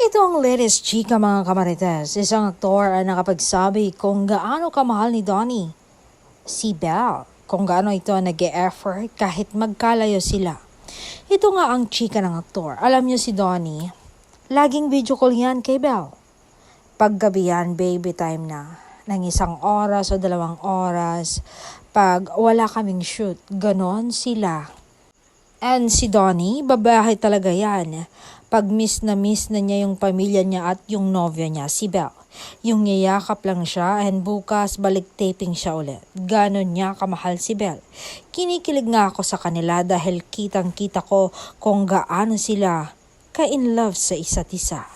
Ito ang latest chika mga kamarites. Isang aktor ang nakapagsabi kung gaano kamahal ni Donnie si Belle. Kung gaano ito nag-e-effort kahit magkalayo sila. Ito nga ang chika ng aktor. Alam niyo si Donnie, laging video call yan kay Belle. Paggabi yan, baby time na. Nang 1 oras o 2 oras. Pag wala kaming shoot, ganon sila. And si Donnie, babae talaga yan. Pag miss na niya yung pamilya niya at yung nobya niya, si Belle. Yung niyayakap lang siya and bukas balik taping siya ulit. Ganon niya kamahal si Belle. Kinikilig nga ako sa kanila dahil kitang kita ko kung gaano sila ka-in love sa isa't isa.